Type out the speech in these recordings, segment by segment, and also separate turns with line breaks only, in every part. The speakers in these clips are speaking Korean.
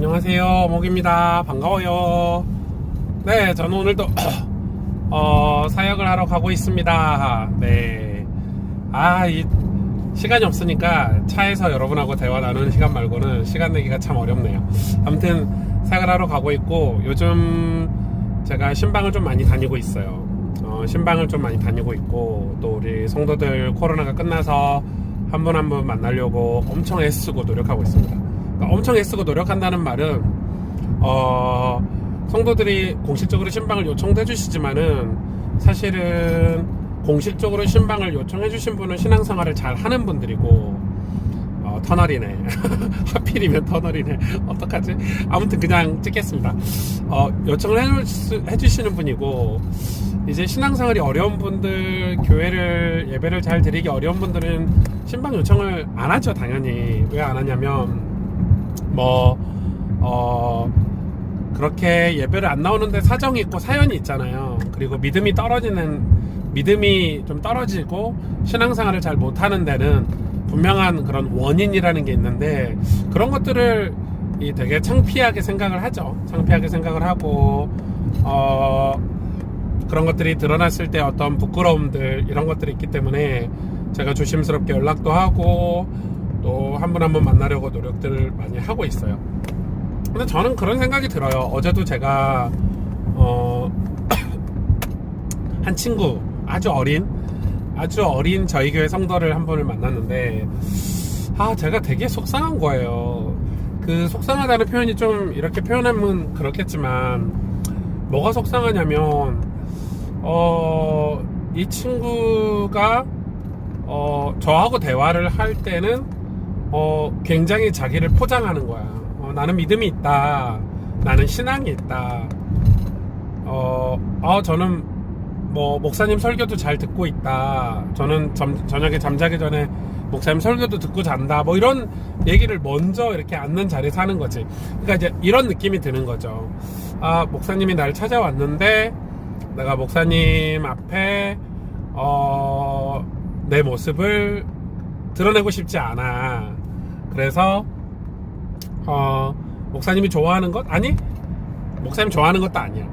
안녕하세요, 목입니다. 반가워요. 네, 저는 오늘도 사역을 하러 가고 있습니다. 네. 이 시간이 없으니까 차에서 여러분하고 대화 나누는 시간 말고는 시간 내기가 참 어렵네요. 아무튼 사역을 하러 가고 있고, 요즘 제가 신방을 좀 많이 다니고 있어요. 신방을 좀 많이 다니고 있고, 또 우리 성도들 코로나가 끝나서 한 분 한 분 만나려고 엄청 애쓰고 노력하고 있습니다. 그러니까 엄청 애쓰고 노력한다는 말은 성도들이 공식적으로 신방을 요청도 해주시지만은, 사실은 공식적으로 신방을 요청해 주신 분은 신앙생활을 잘 하는 분들이고, 터널이네. 하필이면 터널이네. 어떡하지? 아무튼 그냥 찍겠습니다. 요청을 해주시는 분이고, 이제 신앙생활이 어려운 분들, 예배를 잘 드리기 어려운 분들은 신방 요청을 안 하죠, 당연히. 왜 안 하냐면, 그렇게 예배를 안 나오는데 사정이 있고 사연이 있잖아요. 그리고 믿음이 좀 떨어지고 신앙생활을 잘 못하는 데는 분명한 그런 원인이라는 게 있는데, 그런 것들을 되게 창피하게 생각을 하죠. 창피하게 생각을 하고, 그런 것들이 드러났을 때 어떤 부끄러움들, 이런 것들이 있기 때문에 제가 조심스럽게 연락도 하고, 또 한 분 한 분 만나려고 노력들을 많이 하고 있어요. 근데 저는 그런 생각이 들어요. 어제도 제가 한 친구, 아주 어린 저희 교회 성도를 한 분을 만났는데, 제가 되게 속상한 거예요. 그 속상하다는 표현이 좀 이렇게 표현하면 그렇겠지만, 뭐가 속상하냐면, 이 친구가 저하고 대화를 할 때는 굉장히 자기를 포장하는 거야. 나는 믿음이 있다, 나는 신앙이 있다, 저는 목사님 설교도 잘 듣고 있다, 저는 저녁에 잠자기 전에 목사님 설교도 듣고 잔다, 이런 얘기를 먼저 이렇게 앉는 자리에서 하는 거지. 그러니까 이제 이런 느낌이 드는 거죠. 목사님이 나를 찾아왔는데 내가 목사님 앞에 내 모습을 드러내고 싶지 않아. 그래서 목사님이 좋아하는 것? 아니, 목사님 좋아하는 것도 아니야.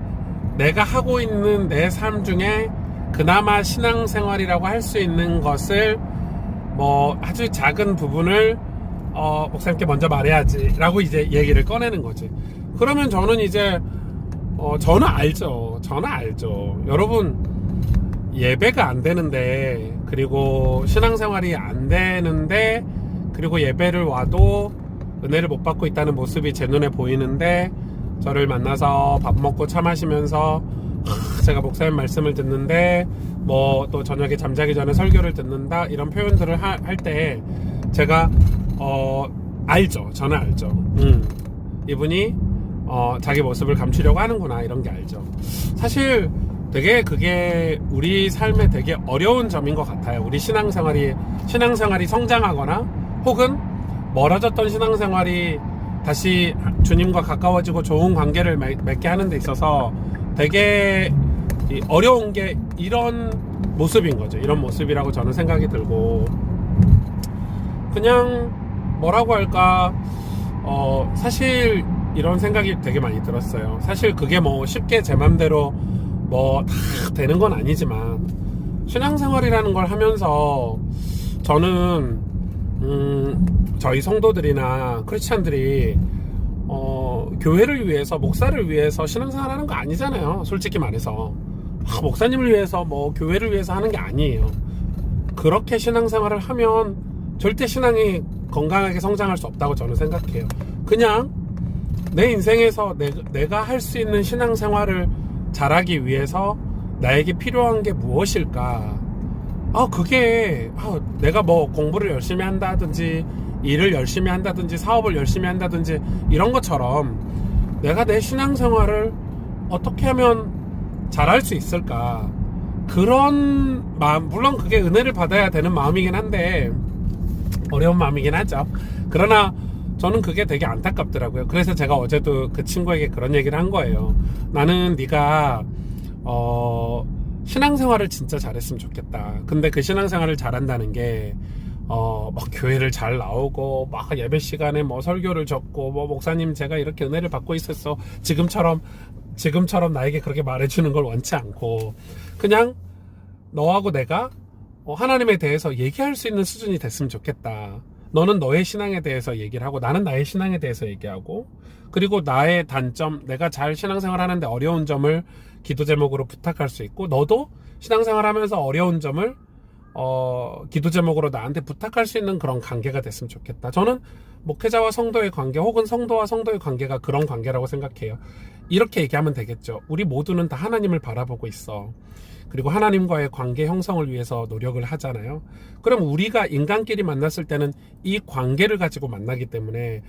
내가 하고 있는 내 삶 중에 그나마 신앙생활이라고 할 수 있는 것을 아주 작은 부분을 목사님께 먼저 말해야지 라고 이제 얘기를 꺼내는 거지. 그러면 저는 이제 저는 알죠. 여러분, 예배가 안 되는데, 그리고 신앙생활이 안 되는데, 그리고 예배를 와도 은혜를 못 받고 있다는 모습이 제 눈에 보이는데, 저를 만나서 밥 먹고 차 마시면서 제가 목사님 말씀을 듣는데, 또 저녁에 잠자기 전에 설교를 듣는다, 이런 표현들을 할 때 제가 알죠. 저는 알죠. 이분이 자기 모습을 감추려고 하는구나, 이런 게 알죠. 사실 되게 그게 우리 삶에 되게 어려운 점인 것 같아요. 우리 신앙생활이 성장하거나, 혹은 멀어졌던 신앙생활이 다시 주님과 가까워지고 좋은 관계를 맺게 하는 데 있어서 되게 어려운 게 이런 모습인 거죠. 이런 모습이라고 저는 생각이 들고, 그냥 뭐라고 할까, 사실 이런 생각이 되게 많이 들었어요. 사실 그게 쉽게 제 맘대로 다 되는 건 아니지만, 신앙생활이라는 걸 하면서 저는 저희 성도들이나 크리스찬들이 교회를 위해서, 목사를 위해서 신앙생활 하는 거 아니잖아요. 솔직히 말해서 목사님을 위해서 교회를 위해서 하는 게 아니에요. 그렇게 신앙생활을 하면 절대 신앙이 건강하게 성장할 수 없다고 저는 생각해요. 그냥 내 인생에서 내가 할 수 있는 신앙생활을 잘하기 위해서 나에게 필요한 게 무엇일까? 그게 내가 공부를 열심히 한다든지, 일을 열심히 한다든지, 사업을 열심히 한다든지, 이런 것처럼 내가 내 신앙생활을 어떻게 하면 잘할 수 있을까? 그런 마음, 물론 그게 은혜를 받아야 되는 마음이긴 한데 어려운 마음이긴 하죠. 그러나 저는 그게 되게 안타깝더라고요. 그래서 제가 어제도 그 친구에게 그런 얘기를 한 거예요. 나는 네가 신앙생활을 진짜 잘했으면 좋겠다. 근데 그 신앙생활을 잘한다는 게 막 교회를 잘 나오고 막 예배 시간에 뭐 설교를 적고 뭐 목사님 제가 이렇게 은혜를 받고 있었어 지금처럼 나에게 그렇게 말해주는 걸 원치 않고 그냥 너하고 내가 하나님에 대해서 얘기할 수 있는 수준이 됐으면 좋겠다. 너는 너의 신앙에 대해서 얘기를 하고 나는 나의 신앙에 대해서 얘기하고 그리고 나의 단점 내가 잘 신앙생활 하는데 어려운 점을 기도 제목으로 부탁할 수 있고 너도 신앙생활 하면서 어려운 점을 기도 제목으로 나한테 부탁할 수 있는 그런 관계가 됐으면 좋겠다. 저는 목회자와 성도의 관계 혹은 성도와 성도의 관계가 그런 관계라고 생각해요. 이렇게 얘기하면 되겠죠. 우리 모두는 다 하나님을 바라보고 있어. 그리고 하나님과의 관계 형성을 위해서 노력을 하잖아요. 그럼 우리가 인간끼리 만났을 때는 이 관계를 가지고 만나기 때문에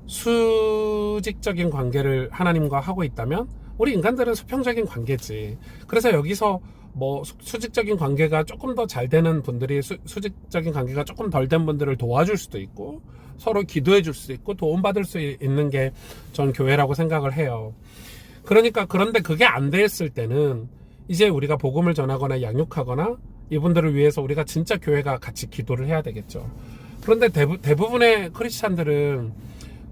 수직적인 관계를 하나님과 하고 있다면 우리 인간들은 수평적인 관계지. 그래서 여기서 뭐 수직적인 관계가 조금 더 잘 되는 분들이 수직적인 관계가 조금 덜 된 분들을 도와줄 수도 있고 서로 기도해 줄 수 있고 도움받을 수 있는 게 전 교회라고 생각을 해요. 그러니까 그런데 그게 안 됐을 때는 이제 우리가 복음을 전하거나 양육하거나 이분들을 위해서 우리가 진짜 교회가 같이 기도를 해야 되겠죠. 그런데 대부분의 크리스찬들은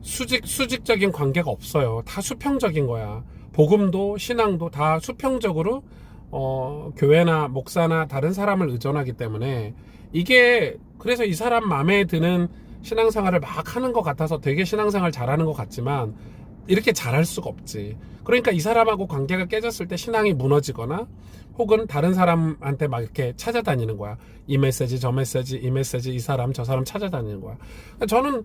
수직적인 관계가 없어요. 다 수평적인 거야. 복음도 신앙도 다 수평적으로 교회나 목사나 다른 사람을 의존하기 때문에 이게 그래서 이 사람 마음에 드는 신앙생활을 막 하는 것 같아서 되게 신앙생활 잘하는 것 같지만 이렇게 잘할 수가 없지. 그러니까 이 사람하고 관계가 깨졌을 때 신앙이 무너지거나 혹은 다른 사람한테 막 이렇게 찾아다니는 거야. 이 메시지 저 메시지 이 메시지 이 사람 저 사람 찾아다니는 거야. 저는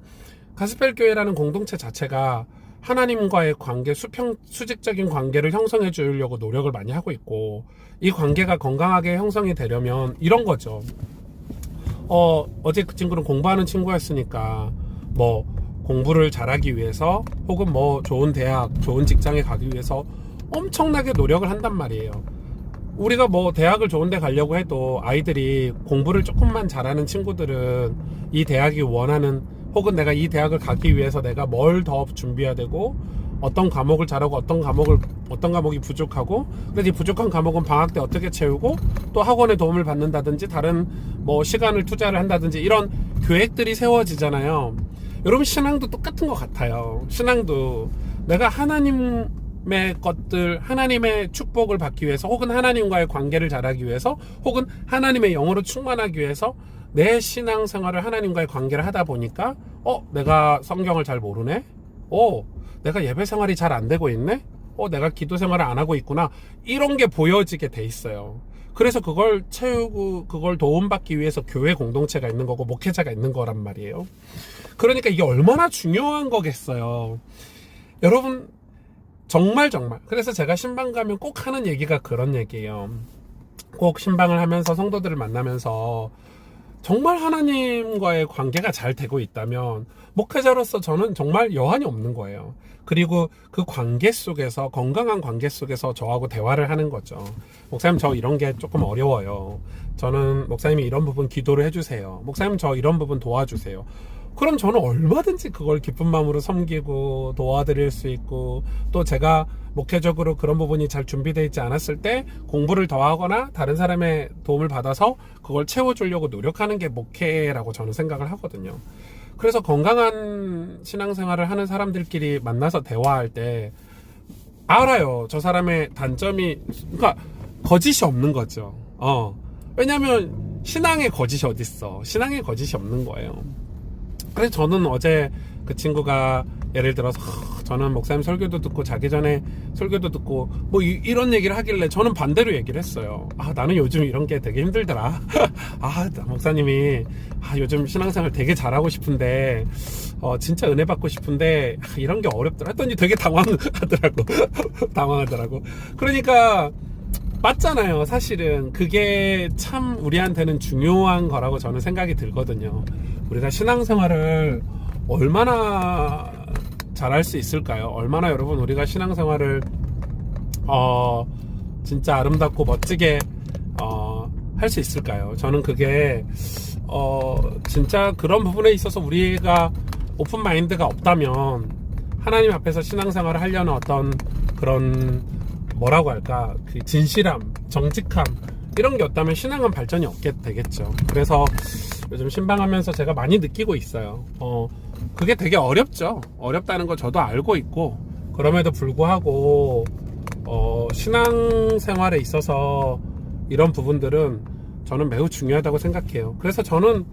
가스펠 교회라는 공동체 자체가 하나님과의 관계, 수직적인 관계를 형성해 주려고 노력을 많이 하고 있고 이 관계가 건강하게 형성이 되려면 이런 거죠. 어제 그 친구는 공부하는 친구였으니까 뭐 공부를 잘하기 위해서 혹은 뭐 좋은 대학, 좋은 직장에 가기 위해서 엄청나게 노력을 한단 말이에요. 우리가 뭐 대학을 좋은 데 가려고 해도 아이들이 공부를 조금만 잘하는 친구들은 이 대학이 원하는 혹은 내가 이 대학을 가기 위해서 내가 뭘 더 준비해야 되고 어떤 과목을 잘하고 어떤 과목이 부족하고 그래서 이 부족한 과목은 방학 때 어떻게 채우고 또 학원의 도움을 받는다든지 다른 뭐 시간을 투자를 한다든지 이런 계획들이 세워지잖아요. 여러분 신앙도 똑같은 것 같아요. 신앙도 내가 하나님의 것들 하나님의 축복을 받기 위해서 혹은 하나님과의 관계를 잘하기 위해서 혹은 하나님의 영으로 충만하기 위해서 내 신앙생활을 하나님과의 관계를 하다 보니까 내가 성경을 잘 모르네? 내가 예배 생활이 잘 안 되고 있네? 내가 기도 생활을 안 하고 있구나. 이런 게 보여지게 돼 있어요. 그래서 그걸 채우고 그걸 도움받기 위해서 교회 공동체가 있는 거고 목회자가 있는 거란 말이에요. 그러니까 이게 얼마나 중요한 거겠어요. 여러분 정말 그래서 제가 신방 가면 꼭 하는 얘기가 그런 얘기예요. 꼭 신방을 하면서 성도들을 만나면서 정말 하나님과의 관계가 잘 되고 있다면 목회자로서 저는 정말 여한이 없는 거예요. 그리고 그 관계 속에서 건강한 관계 속에서 저하고 대화를 하는 거죠. 목사님 저 이런 게 조금 어려워요. 저는 목사님이 이런 부분 기도를 해주세요. 목사님 저 이런 부분 도와주세요. 그럼 저는 얼마든지 그걸 기쁜 마음으로 섬기고 도와드릴 수 있고 또 제가 목회적으로 그런 부분이 잘 준비되어 있지 않았을 때 공부를 더 하거나 다른 사람의 도움을 받아서 그걸 채워주려고 노력하는 게 목회라고 저는 생각을 하거든요. 그래서 건강한 신앙생활을 하는 사람들끼리 만나서 대화할 때 알아요. 저 사람의 단점이 그러니까 거짓이 없는 거죠. 왜냐면 신앙에 거짓이 어딨어. 신앙에 거짓이 없는 거예요. 그래서 저는 어제 그 친구가 예를 들어서 저는 목사님 설교도 듣고 자기 전에 설교도 듣고 뭐 이런 얘기를 하길래 저는 반대로 얘기를 했어요. 나는 요즘 이런 게 되게 힘들더라. 목사님이 요즘 신앙생활 되게 잘하고 싶은데 진짜 은혜 받고 싶은데 이런 게 어렵더라 했더니 되게 당황하더라고. 그러니까 맞잖아요. 사실은 그게 참 우리한테는 중요한 거라고 저는 생각이 들거든요. 우리가 신앙생활을 얼마나 잘할 수 있을까요? 얼마나 여러분 우리가 신앙생활을 진짜 아름답고 멋지게 할 수 있을까요? 저는 그게 진짜 그런 부분에 있어서 우리가 오픈 마인드가 없다면 하나님 앞에서 신앙생활을 하려는 어떤 그런 뭐라고 할까 그 진실함, 정직함 이런 게 없다면 신앙은 발전이 없게 되겠죠. 그래서 요즘 신방하면서 제가 많이 느끼고 있어요. 그게 되게 어렵죠. 어렵다는 거 저도 알고 있고, 그럼에도 불구하고 신앙생활에 있어서 이런 부분들은 저는 매우 중요하다고 생각해요. 그래서 저는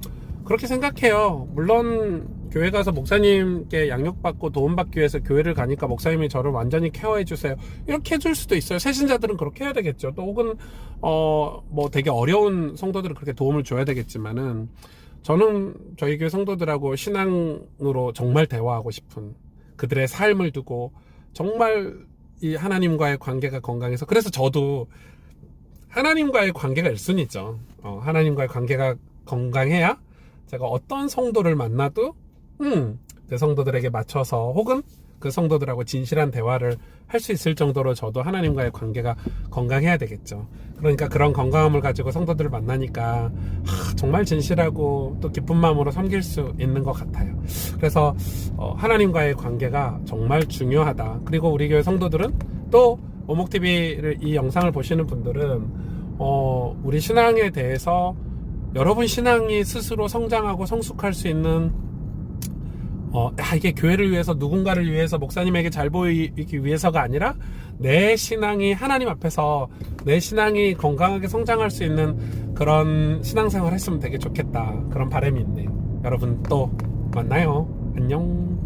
그렇게 생각해요. 물론 교회 가서 목사님께 양육받고 도움받기 위해서 교회를 가니까 목사님이 저를 완전히 케어해 주세요, 이렇게 해줄 수도 있어요. 새신자들은 그렇게 해야 되겠죠. 또 혹은 뭐 되게 어려운 성도들은 그렇게 도움을 줘야 되겠지만은, 저는 저희 교회 성도들하고 신앙으로 정말 대화하고 싶은, 그들의 삶을 두고 정말 이 하나님과의 관계가 건강해서, 그래서 저도 하나님과의 관계가 1순위죠. 하나님과의 관계가 건강해야 제가 어떤 성도를 만나도 그 성도들에게 맞춰서 혹은 그 성도들하고 진실한 대화를 할 수 있을 정도로 저도 하나님과의 관계가 건강해야 되겠죠. 그러니까 그런 건강함을 가지고 성도들을 만나니까 정말 진실하고 또 기쁜 마음으로 섬길 수 있는 것 같아요. 그래서 하나님과의 관계가 정말 중요하다. 그리고 우리 교회 성도들은, 또 오목TV를 이 영상을 보시는 분들은 우리 신앙에 대해서, 여러분 신앙이 스스로 성장하고 성숙할 수 있는, 이게 교회를 위해서, 누군가를 위해서, 목사님에게 잘 보이기 위해서가 아니라 내 신앙이 하나님 앞에서 내 신앙이 건강하게 성장할 수 있는 그런 신앙생활 했으면 되게 좋겠다, 그런 바람이 있네요. 여러분 또 만나요. 안녕.